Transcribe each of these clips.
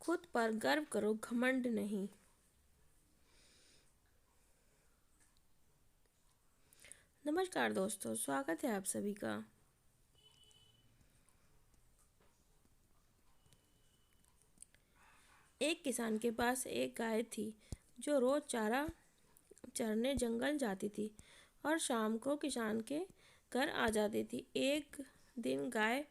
खुद पर गर्व करो, घमंड नहीं। नमस्कार दोस्तों, स्वागत है आप सभी का। एक किसान के पास एक गाय थी जो रोज चारा चरने जंगल जाती थी और शाम को किसान के घर आ जाती थी। एक दिन गाय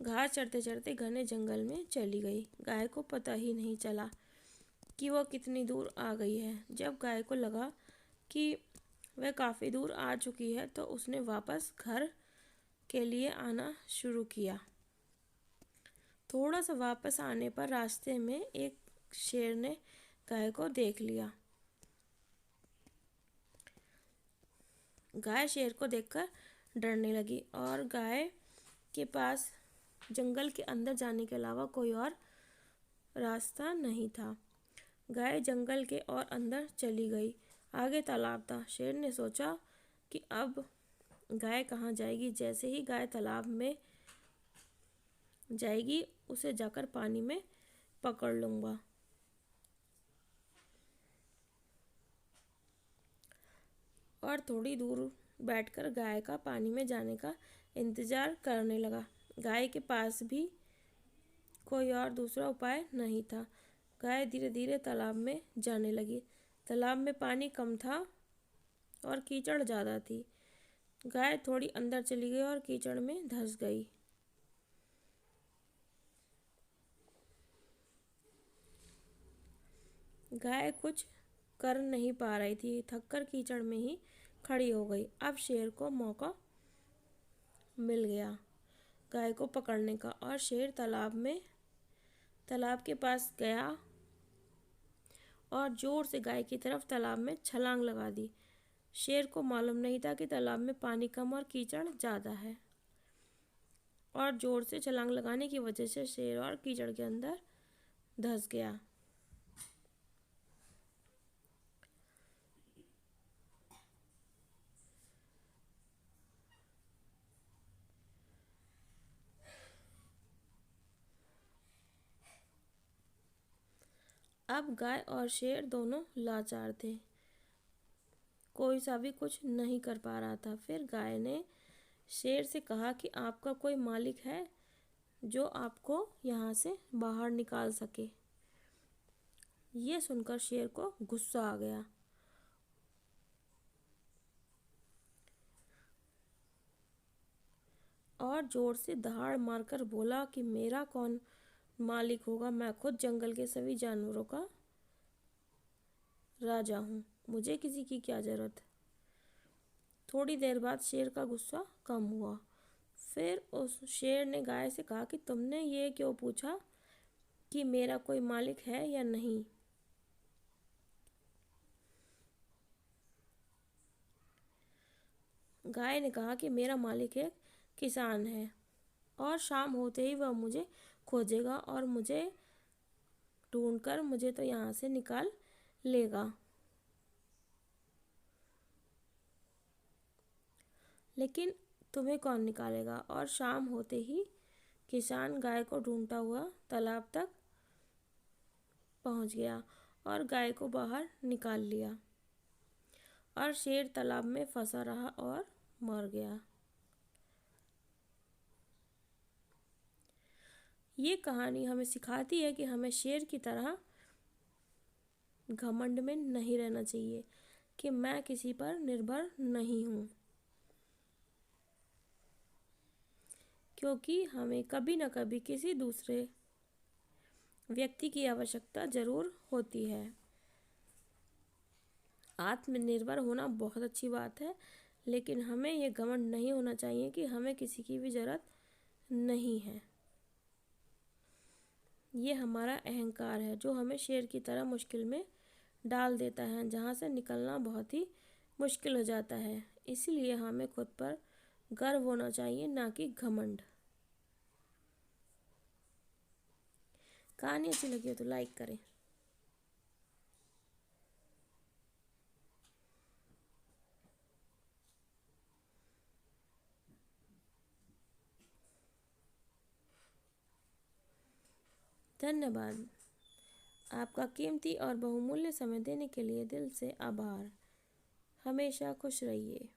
घास चरते चरते घने जंगल में चली गई। गाय को पता ही नहीं चला कि वह कितनी दूर आ गई है। जब गाय को लगा कि वह काफ़ी दूर आ चुकी है तो उसने वापस घर के लिए आना शुरू किया। थोड़ा सा वापस आने पर रास्ते में एक शेर ने गाय को देख लिया। गाय शेर को देखकर डरने लगी और गाय के पास जंगल के अंदर जाने के अलावा कोई और रास्ता नहीं था। गाय जंगल के और अंदर चली गई। आगे तालाब था। शेर ने सोचा कि अब गाय कहाँ जाएगी। जैसे ही गाय तालाब में जाएगी उसे जाकर पानी में पकड़ लूँगा। और थोड़ी दूर बैठकर गाय का पानी में जाने का इंतज़ार करने लगा। गाय के पास भी कोई और दूसरा उपाय नहीं था। गाय धीरे धीरे तालाब में जाने लगी। तालाब में पानी कम था और कीचड़ ज़्यादा थी। गाय थोड़ी अंदर चली गई और कीचड़ में धंस गई। गाय कुछ कर नहीं पा रही थी, थककर कीचड़ में ही खड़ी हो गई। अब शेर को मौका मिल गया गाय को पकड़ने का और शेर तालाब के पास गया और जोर से गाय की तरफ तालाब में छलांग लगा दी। शेर को मालूम नहीं था कि तालाब में पानी कम और कीचड़ ज़्यादा है और जोर से छलांग लगाने की वजह से शेर और कीचड़ के अंदर धंस गया। अब गाय और शेर दोनों लाचार थे। कोई सा भी कुछ नहीं कर पा रहा था। फिर गाय ने शेर से कहा कि आपका कोई मालिक है जो आपको यहाँ से बाहर निकाल सके। ये सुनकर शेर को गुस्सा आ गया और जोर से दहाड़ मारकर बोला कि मेरा कौन मालिक होगा, मैं खुद जंगल के सभी जानवरों का राजा हूँ, मुझे किसी की क्या ज़रूरत। थोड़ी देर बाद शेर का गुस्सा कम हुआ। फिर उस शेर ने गाय से कहा कि तुमने ये क्यों पूछा कि मेरा कोई मालिक है या नहीं। गाय ने कहा कि मेरा मालिक एक किसान है और शाम होते ही वह मुझे खोजेगा और मुझे ढूंढकर मुझे तो यहाँ से निकाल लेगा। लेकिन तुम्हें कौन निकालेगा। और शाम होते ही किसान गाय को ढूंढता हुआ तालाब तक पहुंच गया और गाय को बाहर निकाल लिया और शेर तालाब में फंसा रहा और मर गया। ये कहानी हमें सिखाती है कि हमें शेर की तरह घमंड में नहीं रहना चाहिए कि मैं किसी पर निर्भर नहीं हूँ, क्योंकि हमें कभी न कभी किसी दूसरे व्यक्ति की आवश्यकता ज़रूर होती है। आत्मनिर्भर होना बहुत अच्छी बात है, लेकिन हमें ये घमंड नहीं होना चाहिए कि हमें किसी की भी ज़रूरत नहीं है। ये हमारा अहंकार है जो हमें शेर की तरह मुश्किल में डाल देता है, जहाँ से निकलना बहुत ही मुश्किल हो जाता है। इसीलिए हमें खुद पर गर्व होना चाहिए, ना कि घमंड। कहानी अच्छी लगी हो तो लाइक करें। धन्यवाद। आपका कीमती और बहुमूल्य समय देने के लिए दिल से आभार। हमेशा खुश रहिए।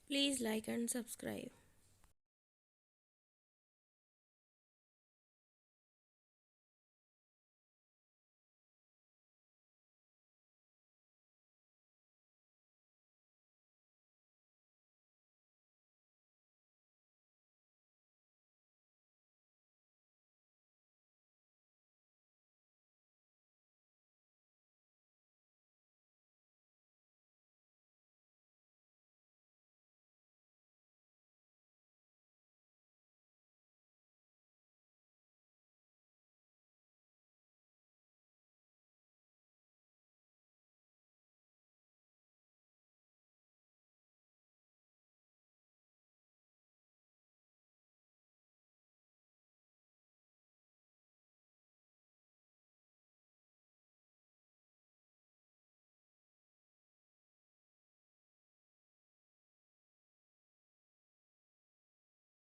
Please like and subscribe.